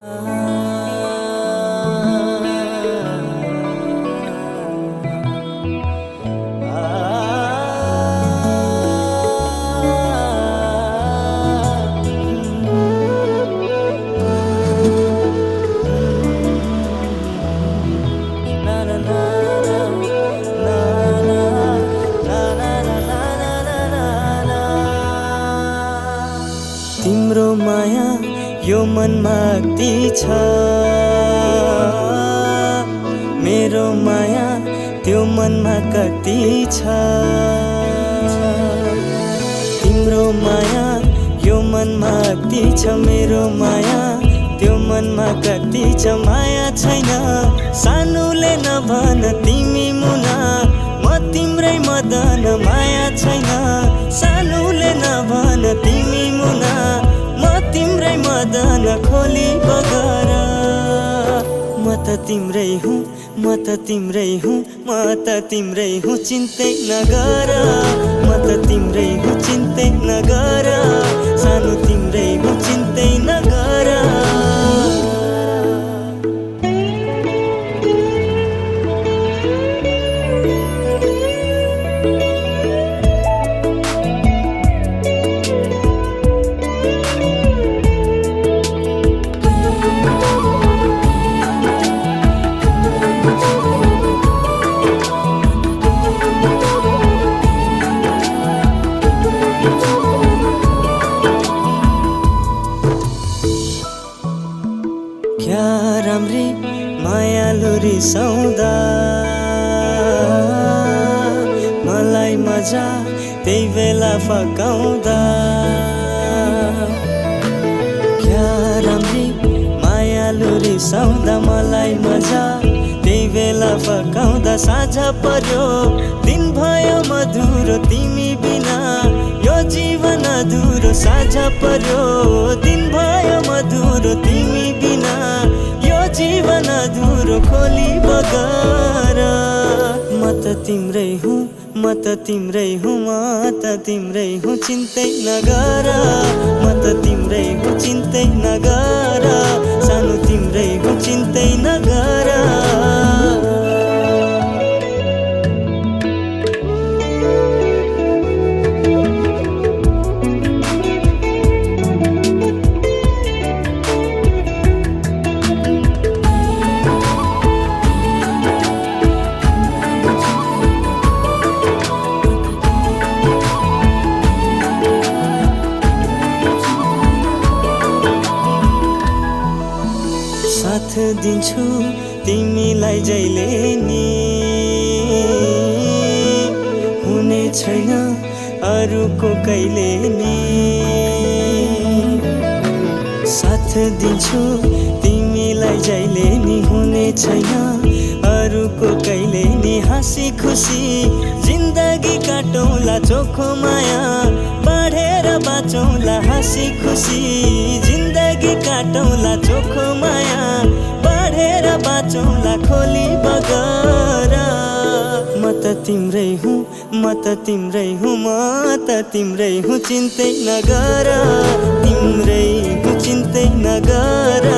तिम्रो माया यो मनमा कति छ, मेरो माया त्यो मनमा कति छ। तिम्रो माया यो मनमा कति छ, मेरो माया त्यो मनमा कति छ। माया छैन सानुले नभन तिमी मुना, म तिम्रै मदन। माया छैन सानुले नभन तिमी मुना, म तिम्रै मदन खोली बगर। म त तिम्रै हुँ, म त तिम्रै हुँ, म त तिम्रै हुँ, चिन्तै नगर। म त तिम्रै हुँ, चिन्तै नगर। सानो तिम्रै हुँ, चिन्तै नगर। क्या राम्री मायालु रिसाउँदा मलाई मजा त्यही बेला फकाउँदा। क्या राम्री मायालु रिसाउँदा मलाई मजा त्यही बेला फकाउँदा। साझा पर्यो दिन भयो मधुरो तिमी बिना, यो जीवन अधुरो। साझा पर्यो दिन भयो मधुरो तिमी बिना, यो जीवन अधुरो खोली बगर। म त तिम्रै हुँ, म त तिम्रै हुँ, म त तिम्रै हुँ, चिन्तै नगर। म त तिम्रै हुँ, चिन्तै नगर। सानो तिम्रै हुँ, चिन्तै नगर। साथ दिन्छु तिमीलाई जहिले नि, हुने छैन अरूको कहिले नि। साथ दिन्छु तिमीलाई जहिले नि, हुने छैन अरूको कहिले नि। हाँसी खुसी जिन्दगी काटौँला, चोखो माया बाँडेर बाँचौँला। हाँसी खुसी जिन्दगी काटौँला, चोखो माया बाँडेर बाँचौँला खोली बगर। म त तिम्रै हुँ, म त तिम्रै हुँ, म त तिम्रै हुँ, चिन्तै नगर। तिम्रै हुँ, चिन्तै नगर।